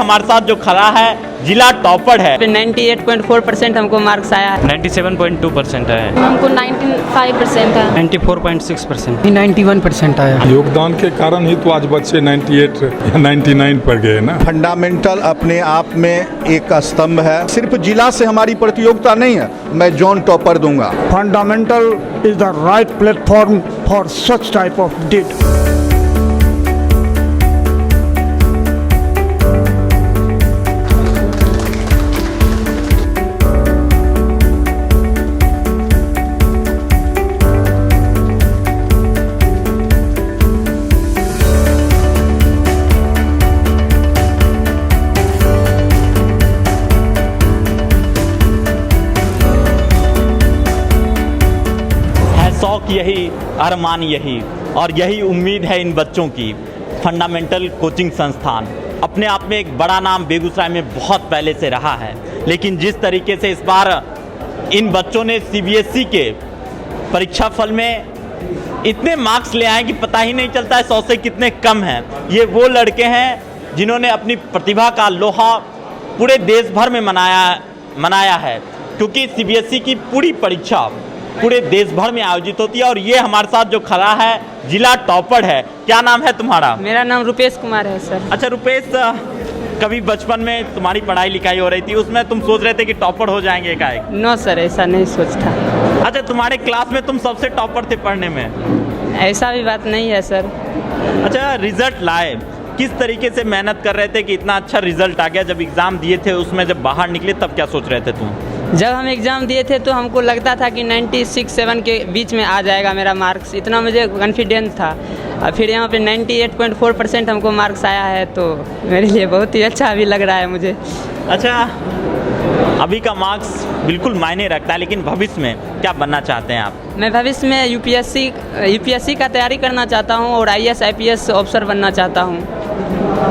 हमारे साथ जो खड़ा है जिला टॉपर है। 98.4% हमको मार्क्स आया है। 97.2% है। हमको 95% है। 94.6%। 91% आया। योगदान के कारण ही तो आज बच्चे 98 या 99 पर गए ना। फंडामेंटल अपने आप में एक स्तंभ है। सिर्फ जिला से हमारी प्रतियोगिता नहीं है, मैं जॉन टॉपर दूंगा। Fundamental is the right platform for such type of did. शौक यही, अरमान यही और यही उम्मीद है इन बच्चों की। फंडामेंटल कोचिंग संस्थान अपने आप में एक बड़ा नाम बेगूसराय में बहुत पहले से रहा है, लेकिन जिस तरीके से इस बार इन बच्चों ने सीबीएसई के परीक्षा फल में इतने मार्क्स ले आए कि पता ही नहीं चलता है 100 से कितने कम हैं। ये वो लड़के हैं जिन्होंने अपनी प्रतिभा का लोहा पूरे देश भर में मनाया है, क्योंकि सीबीएसई की पूरी परीक्षा पूरे देश भर में आयोजित होती है। और ये हमारे साथ जो खड़ा है जिला टॉपर है। क्या नाम है तुम्हारा? मेरा नाम रुपेश कुमार है सर। अच्छा रुपेश, कभी बचपन में तुम्हारी पढ़ाई लिखाई हो रही थी, उसमें तुम सोच रहे थे कि टॉपर हो जाएंगे एकाएक? नो सर, ऐसा नहीं सोचता। अच्छा, तुम्हारे क्लास में तुम सबसे टॉपर थे पढ़ने में? ऐसा भी बात नहीं है सर। अच्छा, रिजल्ट लाए, किस तरीके से मेहनत कर रहे थे कि इतना अच्छा रिजल्ट आ गया? जब एग्ज़ाम दिए थे उसमें जब बाहर निकले तब क्या सोच रहे थे तुम? जब हम एग्ज़ाम दिए थे तो हमको लगता था कि 96-7 के बीच में आ जाएगा मेरा मार्क्स, इतना मुझे कॉन्फिडेंस था। और फिर यहाँ पे 98.4% हमको मार्क्स आया है, तो मेरे लिए बहुत ही अच्छा भी लग रहा है मुझे। अच्छा, अभी का मार्क्स बिल्कुल मायने रखता है, लेकिन भविष्य में क्या बनना चाहते हैं आप? मैं भविष्य में यूपीएससी का तैयारी करना चाहता हूँ और IAS IPS ऑफिसर बनना चाहता हूँ।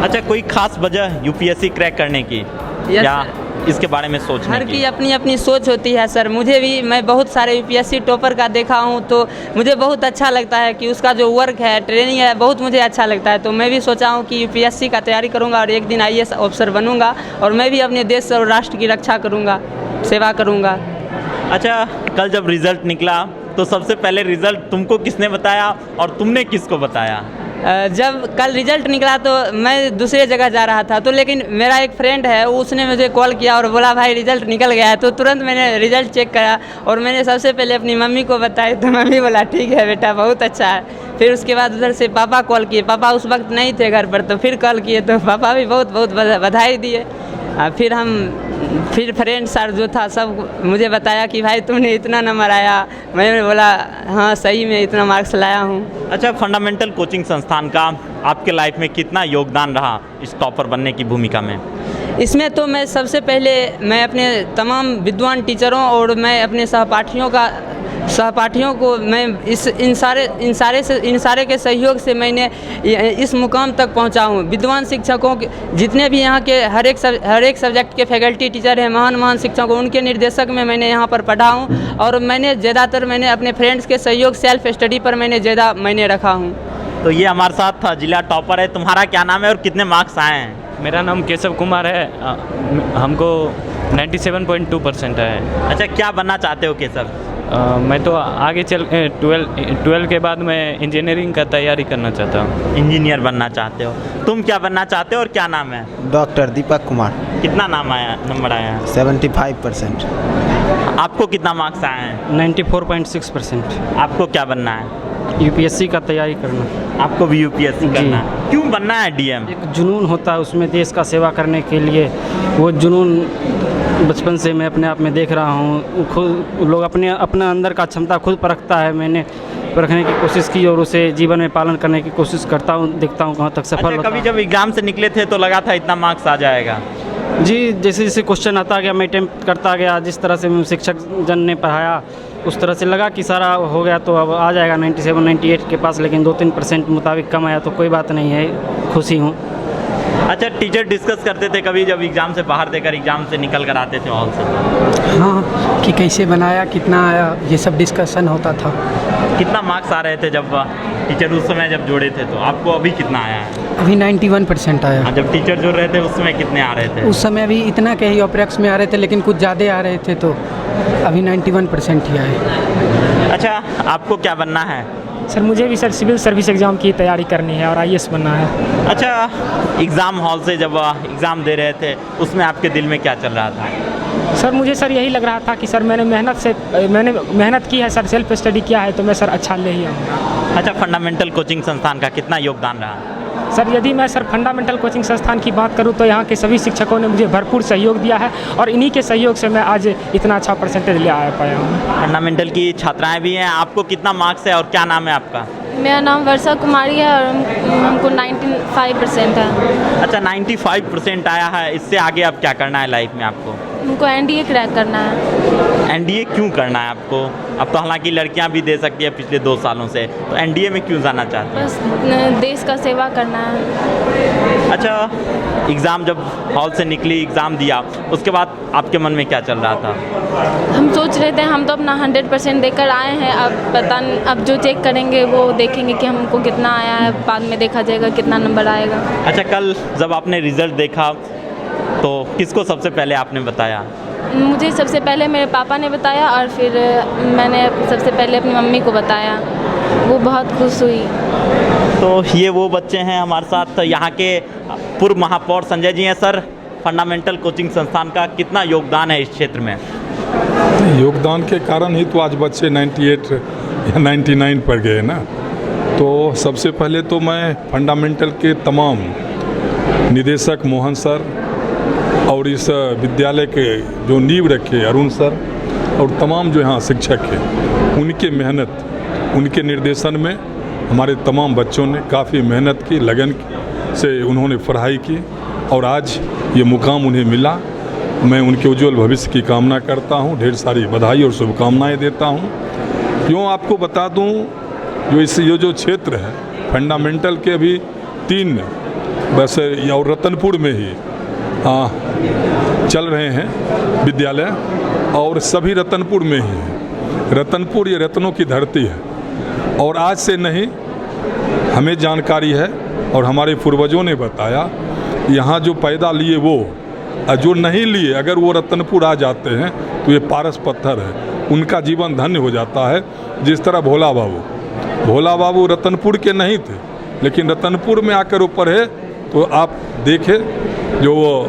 अच्छा, कोई खास वजह यूपीएससी क्रैक करने की या इसके बारे में सोचने हर की अपनी अपनी सोच होती है सर। मुझे भी, मैं बहुत सारे यूपीएससी टॉपर का देखा हूँ, तो मुझे बहुत अच्छा लगता है कि उसका जो वर्क है, ट्रेनिंग है, बहुत मुझे अच्छा लगता है। तो मैं भी सोचा हूँ कि यूपीएससी का तैयारी करूँगा और एक दिन IAS ऑफिसर बनूँगा और मैं भी अपने देश और राष्ट्र की रक्षा करूँगा, सेवा करूँगा। अच्छा, कल जब रिज़ल्ट निकला तो सबसे पहले रिज़ल्ट तुमको किसने बताया और तुमने किसको बताया? जब कल रिज़ल्ट निकला तो मैं दूसरे जगह जा रहा था, तो लेकिन मेरा एक फ्रेंड है, उसने मुझे कॉल किया और बोला भाई रिज़ल्ट निकल गया है। तो तुरंत मैंने रिज़ल्ट चेक करा और मैंने सबसे पहले अपनी मम्मी को बताया, तो मम्मी बोला ठीक है बेटा, बहुत अच्छा है। फिर उसके बाद उधर से पापा कॉल किए, पापा उस वक्त नहीं थे घर पर, तो फिर कॉल किए तो पापा भी बहुत बहुत बधाई दिए। फिर फ्रेंड सर जो था सब मुझे बताया कि भाई तुमने इतना नंबर आया। मैंने बोला हाँ सही में इतना मार्क्स लाया हूँ। अच्छा, फंडामेंटल कोचिंग संस्थान का आपके लाइफ में कितना योगदान रहा इस टॉपर बनने की भूमिका में? इसमें तो मैं सबसे पहले मैं अपने तमाम विद्वान टीचरों और मैं अपने सहपाठियों को मैं इन सारे के सहयोग से मैंने इस मुकाम तक पहुंचा हूं। विद्वान शिक्षकों के जितने भी यहाँ के हर एक सब्जेक्ट के फैकल्टी टीचर हैं, महान शिक्षक, उनके निर्देशक में मैंने यहाँ पर पढ़ा हूं और मैंने ज़्यादातर मैंने अपने फ्रेंड्स के सहयोग सेल्फ स्टडी पर मैंने ज़्यादा मायने रखा हूँ। तो ये हमारे साथ था जिला टॉपर है। तुम्हारा क्या नाम है और कितने मार्क्स आए हैं? मेरा नाम केशव कुमार है। हमको 97.2% है। अच्छा, क्या बनना चाहते हो केशव? मैं तो आगे चल 12 के बाद मैं इंजीनियरिंग का तैयारी करना चाहता हूँ। इंजीनियर बनना चाहते हो? तुम क्या बनना चाहते हो और क्या नाम है? डॉक्टर दीपक कुमार। कितना नंबर आया है? 75%। आपको कितना मार्क्स आए हैं? 94.6%। आपको क्या बनना है? यूपीएससी का तैयारी करना। आपको भी यूपीएससी करना है? क्यों बनना है डीएम? एक जुनून होता है उसमें, देश का सेवा करने के लिए। वो जुनून बचपन से मैं अपने आप में देख रहा हूँ। खुद लोग अपने अंदर का क्षमता खुद परखता है, मैंने परखने की कोशिश की और उसे जीवन में पालन करने की कोशिश करता हूँ, देखता हूँ कहाँ तक सफल होता है। कभी जब एग्ज़ाम से निकले थे तो लगा था इतना मार्क्स आ जाएगा? जी, जैसे जैसे क्वेश्चन आता गया मैं अटेम्प्ट करता गया, जिस तरह से शिक्षक जन ने पढ़ाया उस तरह से लगा कि सारा हो गया तो अब आ जाएगा 97-98 के पास, लेकिन 2-3% मुताबिक कम आया, तो कोई बात नहीं है, खुशी हूँ। अच्छा, टीचर डिस्कस करते थे कभी जब एग्ज़ाम से बाहर देकर एग्ज़ाम से निकल कर आते थे हॉल से? हाँ, कि कैसे बनाया, कितना आया, ये सब डिस्कशन होता था। कितना मार्क्स आ रहे थे जब टीचर उस समय जब जोड़े थे? तो आपको अभी कितना आया है? अभी 91% आया। जब टीचर जो रहे थे उसमें कितने आ रहे थे? उस समय अभी इतना के ही अप्रैक्स में आ रहे थे, लेकिन कुछ ज़्यादा आ रहे थे, तो अभी 91% ही आए। अच्छा, आपको क्या बनना है? सर मुझे भी सर सिविल सर्विस एग्ज़ाम की तैयारी करनी है और IAS बनना है। अच्छा, एग्ज़ाम हॉल से जब एग्ज़ाम दे रहे थे उसमें आपके दिल में क्या चल रहा था? सर मुझे सर यही लग रहा था कि सर मैंने मेहनत की है सर, सेल्फ स्टडी किया है, तो मैं सर अच्छा ले ही आऊँगा। अच्छा, फंडामेंटल कोचिंग संस्थान का कितना योगदान रहा? सर यदि मैं सर फंडामेंटल कोचिंग संस्थान की बात करूं तो यहाँ के सभी शिक्षकों ने मुझे भरपूर सहयोग दिया है और इन्हीं के सहयोग से मैं आज इतना अच्छा परसेंटेज ले आ पाया हूँ। फंडामेंटल की छात्राएं भी हैं। आपको कितना मार्क्स है और क्या नाम है आपका? मेरा नाम वर्षा कुमारी है और हमको 95% है। अच्छा, 95% आया है। इससे आगे अब क्या करना है लाइफ में आपको? हमको NDA क्रैक करना है। NDA क्यों करना है आपको? अब तो हालांकि लड़कियां भी दे सकती है पिछले 2 सालों से, तो NDA में क्यों जाना चाहते हैं? बस देश का सेवा करना है। अच्छा, एग्ज़ाम जब हॉल से निकली, एग्ज़ाम दिया, उसके बाद आपके मन में क्या चल रहा था? हम सोच रहे थे हम तो अपना 100% देकर आए हैं, अब जो चेक करेंगे वो देखेंगे कि हमको कितना आया है, बाद में देखा जाएगा कितना नंबर आएगा। अच्छा, कल जब आपने रिज़ल्ट देखा तो किसको सबसे पहले आपने बताया? मुझे सबसे पहले मेरे पापा ने बताया और फिर मैंने सबसे पहले अपनी मम्मी को बताया, वो बहुत खुश हुई। तो ये वो बच्चे हैं हमारे साथ, यहाँ के पूर्व महापौर संजय जी हैं। सर, फंडामेंटल कोचिंग संस्थान का कितना योगदान है इस क्षेत्र में? योगदान के कारण ही तो आज बच्चे 98 या 99 पर गए ना। तो सबसे पहले तो मैं फंडामेंटल के तमाम निदेशक मोहन सर और इस विद्यालय के जो नींव रखे अरुण सर और तमाम जो यहाँ शिक्षक हैं, उनके मेहनत, उनके निर्देशन में हमारे तमाम बच्चों ने काफ़ी मेहनत की, लगन से उन्होंने पढ़ाई की और आज ये मुकाम उन्हें मिला। मैं उनके उज्जवल भविष्य की कामना करता हूँ, ढेर सारी बधाई और शुभकामनाएं देता हूँ। क्यों आपको बता दूँ, ये जो क्षेत्र है फंडामेंटल के अभी 3 वैसे और रतनपुर में ही चल रहे हैं विद्यालय, और सभी रतनपुर में ही हैं। रतनपुर ये रत्नों की धरती है और आज से नहीं, हमें जानकारी है और हमारे पूर्वजों ने बताया, यहाँ जो पैदा लिए वो, जो नहीं लिए अगर वो रतनपुर आ जाते हैं तो ये पारस पत्थर है, उनका जीवन धन्य हो जाता है। जिस तरह भोला बाबू रतनपुर के नहीं थे, लेकिन रतनपुर में आकर वो पढ़े तो आप देखें जो वो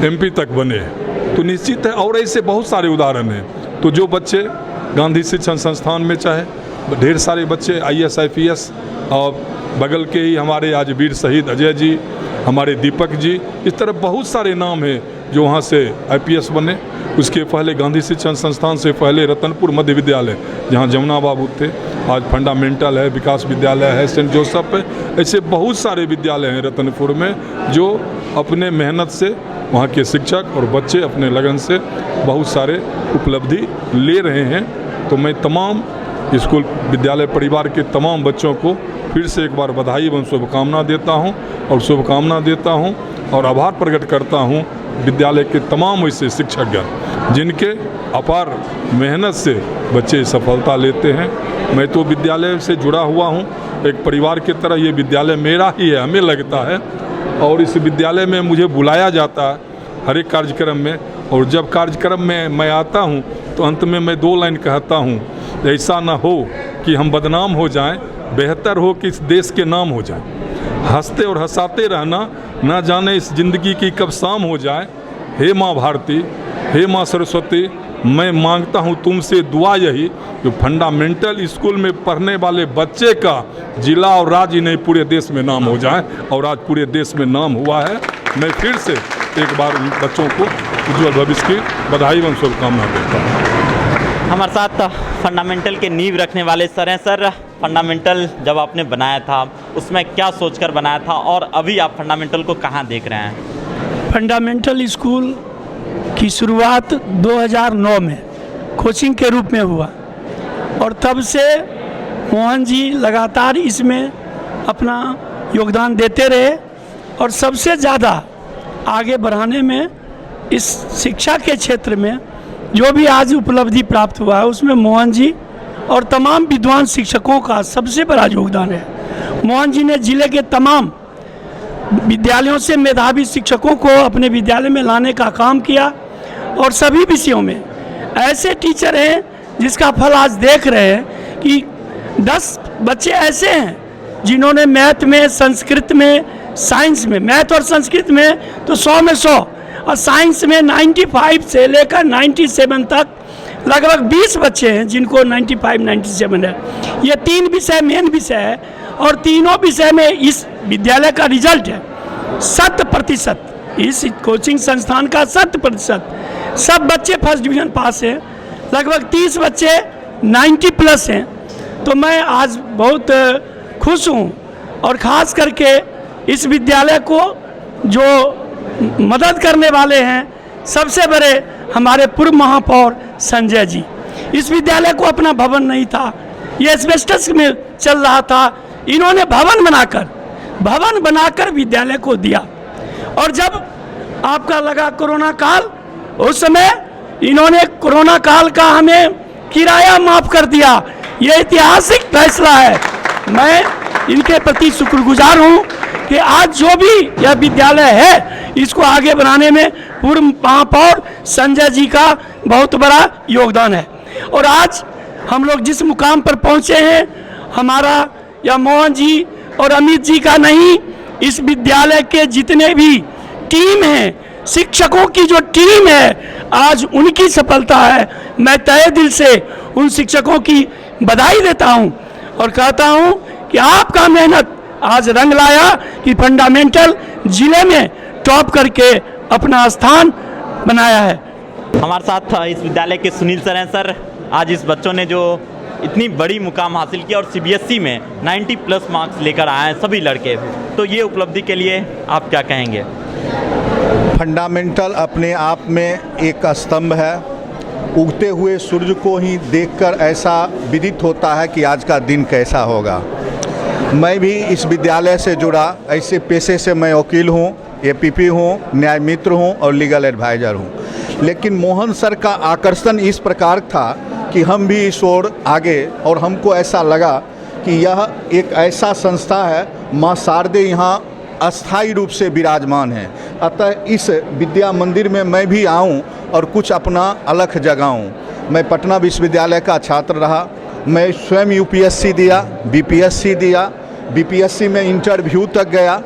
MP तक बने, तो निश्चित है। और ऐसे बहुत सारे उदाहरण हैं। तो जो बच्चे गांधी शिक्षण संस्थान में, चाहे ढेर सारे बच्चे IAS IPS, और बगल के ही हमारे आज वीर शहीद अजय जी, हमारे दीपक जी, इस तरह बहुत सारे नाम हैं जो वहाँ से IPS बने। उसके पहले गांधी शिक्षण संस्थान से पहले रतनपुर मध्य विद्यालय, जहाँ जमुना बाबू थे, आज फंडामेंटल है, विकास विद्यालय है, सेंट जोसेफ है, ऐसे बहुत सारे विद्यालय हैं रतनपुर में जो अपने मेहनत से वहाँ के शिक्षक और बच्चे अपने लगन से बहुत सारे उपलब्धि ले रहे हैं। तो मैं तमाम स्कूल विद्यालय परिवार के तमाम बच्चों को फिर से एक बार बधाई एवं शुभकामना देता हूँ और आभार प्रकट करता हूँ विद्यालय के तमाम ऐसे शिक्षकगण जिनके अपार मेहनत से बच्चे सफलता लेते हैं। मैं तो विद्यालय से जुड़ा हुआ हूँ, एक परिवार की तरह ये विद्यालय मेरा ही है, हमें लगता है। और इस विद्यालय में मुझे बुलाया जाता है हर एक कार्यक्रम में, और जब कार्यक्रम में मैं आता हूँ तो अंत में मैं 2 लाइन कहता हूँ, ऐसा ना हो कि हम बदनाम हो जाएं, बेहतर हो कि इस देश के नाम हो जाएं। हंसते और हंसाते रहना, ना जाने इस ज़िंदगी की कब शाम हो जाए। हे माँ भारती, हे माँ सरस्वती, मैं मांगता हूँ तुमसे दुआ यही, जो फंडामेंटल स्कूल में पढ़ने वाले बच्चे का जिला और राज्य नहीं पूरे देश में नाम हो जाए, और आज पूरे देश में नाम हुआ है। मैं फिर से एक बार उन बच्चों को उज्ज्वल भविष्य की बधाई एवं शुभकामना देता हूँ। हमारे साथ फंडामेंटल के नींव रखने वाले सर हैं। सर, फंडामेंटल जब आपने बनाया था उसमें क्या सोचकर बनाया था, और अभी आप फंडामेंटल को कहाँ देख रहे हैं? फंडामेंटल स्कूल की शुरुआत 2009 में कोचिंग के रूप में हुआ, और तब से मोहन जी लगातार इसमें अपना योगदान देते रहे, और सबसे ज़्यादा आगे बढ़ाने में इस शिक्षा के क्षेत्र में जो भी आज उपलब्धि प्राप्त हुआ है उसमें मोहन जी और तमाम विद्वान शिक्षकों का सबसे बड़ा योगदान है। मोहन जी ने जिले के तमाम विद्यालयों से मेधावी शिक्षकों को अपने विद्यालय में लाने का काम किया और सभी विषयों में ऐसे टीचर हैं जिसका फल आज देख रहे हैं कि 10 बच्चे ऐसे हैं जिन्होंने मैथ में, संस्कृत में, साइंस में, मैथ और संस्कृत में तो 100 में 100 और साइंस में 95 से लेकर 97 तक लगभग 20 बच्चे हैं जिनको 95, 97 है। ये 3 विषय मेन विषय है और तीनों विषय में इस विद्यालय का रिजल्ट है 100%। इस कोचिंग संस्थान का 100%। सब बच्चे फर्स्ट डिवीज़न पास हैं, लगभग 30 बच्चे 90+ हैं। तो मैं आज बहुत खुश हूँ और ख़ास करके इस विद्यालय को जो मदद करने वाले हैं सबसे बड़े हमारे पूर्व महापौर संजय जी। इस विद्यालय को अपना भवन नहीं था, ये एस्बेस्टस में चल रहा था, इन्होंने भवन बनाकर विद्यालय को दिया। और जब आपका लगा कोरोना काल, उस समय इन्होंने कोरोना काल का हमें किराया माफ़ कर दिया। ये ऐतिहासिक फैसला है। मैं इनके प्रति शुक्रगुजार हूँ कि आज जो भी यह विद्यालय है इसको आगे बढ़ाने में पूर्व महापौर संजय जी का बहुत बड़ा योगदान है। और आज हम लोग जिस मुकाम पर पहुँचे हैं, हमारा या मोहन जी और अमित जी का नहीं, इस विद्यालय के जितने भी टीम हैं, शिक्षकों की जो टीम है, आज उनकी सफलता है। मैं तहे दिल से उन शिक्षकों की बधाई देता हूं और कहता हूं कि आपका मेहनत आज रंग लाया कि फंडामेंटल जिले में टॉप करके अपना स्थान बनाया है। हमारे साथ इस विद्यालय के सुनील सर हैं। सर, आज इस बच्चों ने जो इतनी बड़ी मुकाम हासिल किया और CBSE में 90+ मार्क्स लेकर आए हैं सभी लड़के, तो ये उपलब्धि के लिए आप क्या कहेंगे? फंडामेंटल अपने आप में एक स्तंभ है। उगते हुए सूर्य को ही देखकर ऐसा विदित होता है कि आज का दिन कैसा होगा। मैं भी इस विद्यालय से जुड़ा, ऐसे पेशे से मैं वकील हूँ, APP हूँ, न्याय मित्र हूँ और लीगल एडवाइज़र हूँ। लेकिन मोहन सर का आकर्षण इस प्रकार था कि हम भी इस ओर आगे, और हमको ऐसा लगा कि यह एक ऐसा संस्था है, माँ शारदे यहाँ अस्थायी रूप से विराजमान है। अतः इस विद्या मंदिर में मैं भी आऊं और कुछ अपना अलख जगाऊं। मैं पटना विश्वविद्यालय का छात्र रहा। मैं स्वयं UPSC दिया, BPSC दिया, BPSC में इंटरव्यू तक गया।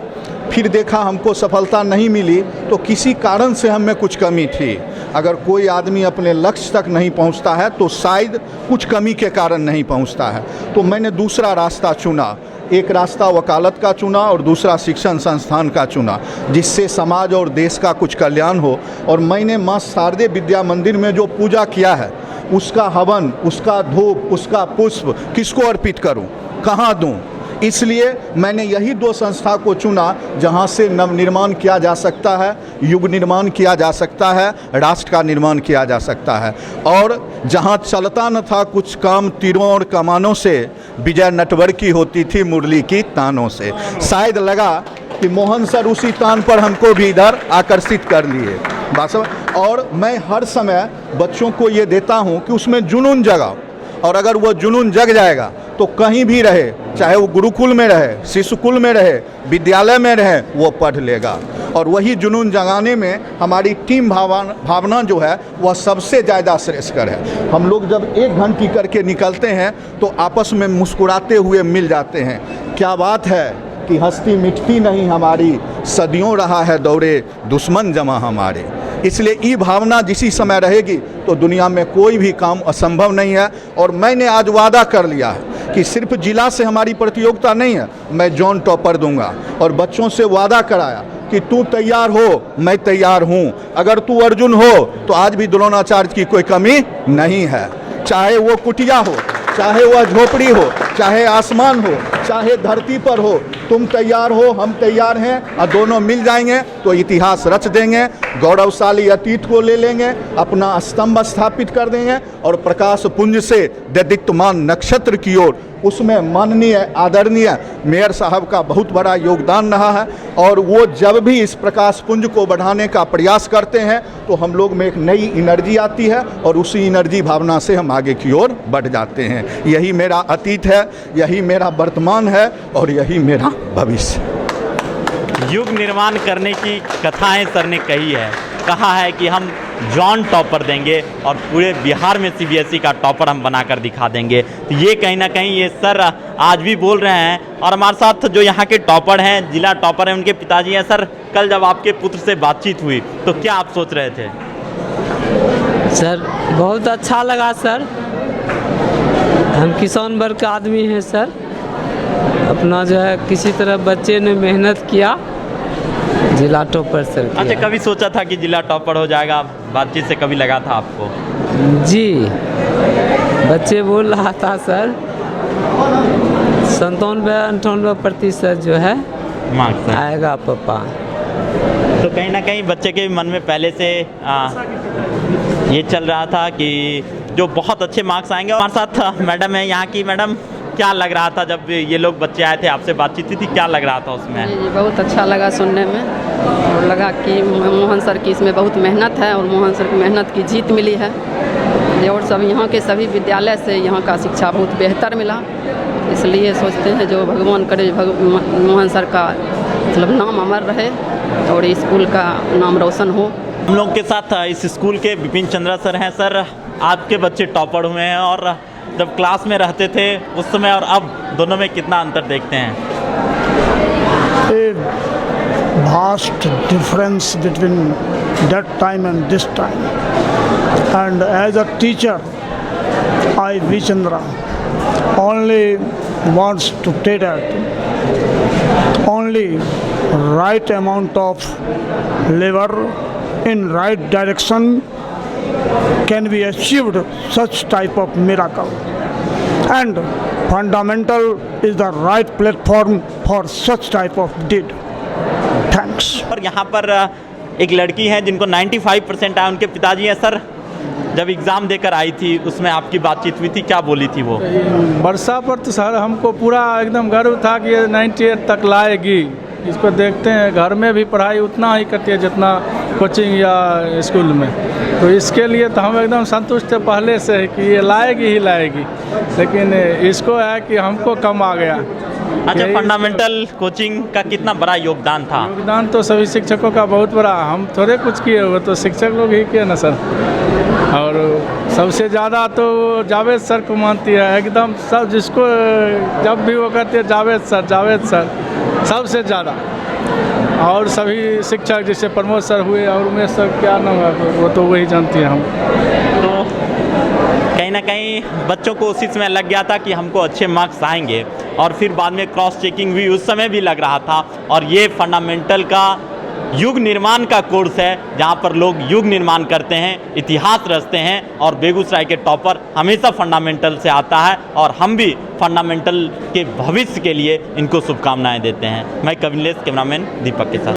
फिर देखा हमको सफलता नहीं मिली, तो किसी कारण से हम में कुछ कमी थी। अगर कोई आदमी अपने लक्ष्य तक नहीं पहुंचता है तो शायद कुछ कमी के कारण नहीं पहुंचता है। तो मैंने दूसरा रास्ता चुना। एक रास्ता वकालत का चुना और दूसरा शिक्षण संस्थान का चुना, जिससे समाज और देश का कुछ कल्याण हो। और मैंने माँ शारदे विद्या मंदिर में जो पूजा किया है, उसका हवन, उसका धूप, उसका पुष्प किसको अर्पित करूं, कहाँ दूं? इसलिए मैंने यही 2 संस्था को चुना जहां से नवनिर्माण किया जा सकता है, युग निर्माण किया जा सकता है, राष्ट्र का निर्माण किया जा सकता है। और जहां चलता न था कुछ काम तीरों और कमानों से, विजय नटवर की होती थी मुरली की तानों से। शायद लगा कि मोहन सर उसी तान पर हमको भी इधर आकर्षित कर लिए। और मैं हर समय बच्चों को ये देता हूँ कि उसमें जुनून जगाओ, और अगर वो जुनून जग जाएगा तो कहीं भी रहे, चाहे वो गुरुकुल में रहे, शिशुकुल में रहे, विद्यालय में रहे, वो पढ़ लेगा। और वही जुनून जगाने में हमारी टीम भावना जो है वह सबसे ज़्यादा श्रेष्ठकर है। हम लोग जब एक घंटी करके निकलते हैं तो आपस में मुस्कुराते हुए मिल जाते हैं। क्या बात है कि हस्ती मिटती नहीं हमारी, सदियों रहा है दौरे दुश्मन जमा हमारे। इसलिए ये भावना जिसी समय रहेगी तो दुनिया में कोई भी काम असंभव नहीं है। और मैंने आज वादा कर लिया है कि सिर्फ जिला से हमारी प्रतियोगिता नहीं है, मैं जॉन टॉपर दूंगा। और बच्चों से वादा कराया कि तू तैयार हो, मैं तैयार हूँ। अगर तू अर्जुन हो तो आज भी द्रोणाचार्य की कोई कमी नहीं है। चाहे वो कुटिया हो, चाहे वह झोपड़ी हो, चाहे आसमान हो, चाहे धरती पर हो, तुम तैयार हो, हम तैयार हैं। और दोनों मिल जाएंगे तो इतिहास रच देंगे, गौरवशाली अतीत को ले लेंगे, अपना स्तंभ स्थापित कर देंगे और प्रकाश पुंज से दीप्तमान नक्षत्र की ओर, उसमें माननीय आदरणीय मेयर साहब का बहुत बड़ा योगदान रहा है। और वो जब भी इस प्रकाश पुंज को बढ़ाने का प्रयास करते हैं तो हम लोग में एक नई एनर्जी आती है और उसी एनर्जी भावना से हम आगे की ओर बढ़ जाते हैं। यही मेरा अतीत है, यही मेरा वर्तमान है और यही मेरा भविष्य। युग निर्माण करने की कथाएं सर ने कही है। कहा है कि हम जॉन टॉपर देंगे और पूरे बिहार में सीबीएसई का टॉपर हम बनाकर दिखा देंगे। तो ये कहीं ना कहीं ये सर आज भी बोल रहे हैं। और हमारे साथ जो यहाँ के टॉपर हैं, जिला टॉपर हैं, उनके पिताजी हैं। सर, कल जब आपके पुत्र से बातचीत हुई तो क्या आप सोच रहे थे? सर बहुत अच्छा लगा सर। हम किसान वर्ग का आदमी हैं सर। अपना जो है किसी तरह बच्चे ने मेहनत किया, जिला टॉपर सर किया। अच्छा, कभी सोचा था कि जिला टॉपर हो जाएगा? बातचीत से कभी लगा था आपको? जी, बच्चे बोल रहा था सर 97-98% जो है मार्क्स आएगा पापा। तो कहीं ना कहीं बच्चे के मन में पहले से ये चल रहा था कि जो बहुत अच्छे मार्क्स आएंगे। हमारे साथ मैडम है यहाँ की। मैडम, क्या लग रहा था जब ये लोग बच्चे आए थे, आपसे बातचीत थी, क्या लग रहा था उसमें? जी, बहुत अच्छा लगा सुनने में, और लगा कि मोहन सर की इसमें बहुत मेहनत है और मोहन सर की मेहनत की जीत मिली है। और सब यहाँ के सभी विद्यालय से यहाँ का शिक्षा बहुत बेहतर मिला। इसलिए सोचते हैं जो भगवान करे मोहन सर का मतलब नाम अमर रहे और स्कूल का नाम रोशन हो। हम लोग के साथ इस स्कूल के विपिन चंद्रा सर हैं। सर, आपके बच्चे टॉपर हुए हैं और जब क्लास में रहते थे उस समय और अब दोनों में कितना अंतर देखते हैं? A vast difference between that time and this time. And as a teacher, I, Vichandra, only wants to say that only right amount of labor in right direction can be achieved such type of miracle, and fundamental is the right platform for such type of deed. Thanks. और यहाँ पर एक लड़की है जिनको 95% आया, उनके पिताजी हैं। सर, जब एग्ज़ाम देकर आई थी उसमें आपकी बातचीत हुई थी, क्या बोली थी वो? वर्षा पर तो सर हमको पूरा एकदम गर्व था कि ये 98 तक लाएगी। इसको देखते हैं घर में भी पढ़ाई उतना ही करती है जितना कोचिंग या स्कूल में, तो इसके लिए तो हम एकदम संतुष्ट थे पहले से कि ये लाएगी ही लाएगी। लेकिन इसको है कि हमको कम आ गया। अच्छा, फंडामेंटल कोचिंग का कितना बड़ा योगदान था? योगदान तो सभी शिक्षकों का बहुत बड़ा, हम थोड़े कुछ किए हुए, तो शिक्षक लोग ही किए ना सर। और सबसे ज़्यादा तो जावेद सर को मानती है एकदम, सब जिसको जब भी वो कहते हैं जावेद सर सबसे ज़्यादा। और सभी शिक्षक जैसे प्रमोद सर हुए और उमेश सर, क्या नाम है वो तो वही जानती है हम। तो कहीं ना कहीं बच्चों को उसी समय लग गया था कि हमको अच्छे मार्क्स आएंगे, और फिर बाद में क्रॉस चेकिंग हुई, उस समय भी लग रहा था। और ये फंडामेंटल का युग निर्माण का कोर्स है जहाँ पर लोग युग निर्माण करते हैं, इतिहास रचते हैं। और बेगूसराय के टॉपर हमेशा फंडामेंटल से आता है और हम भी फंडामेंटल के भविष्य के लिए इनको शुभकामनाएं देते हैं। मैं कविलेश, कैमरामैन दीपक के साथ।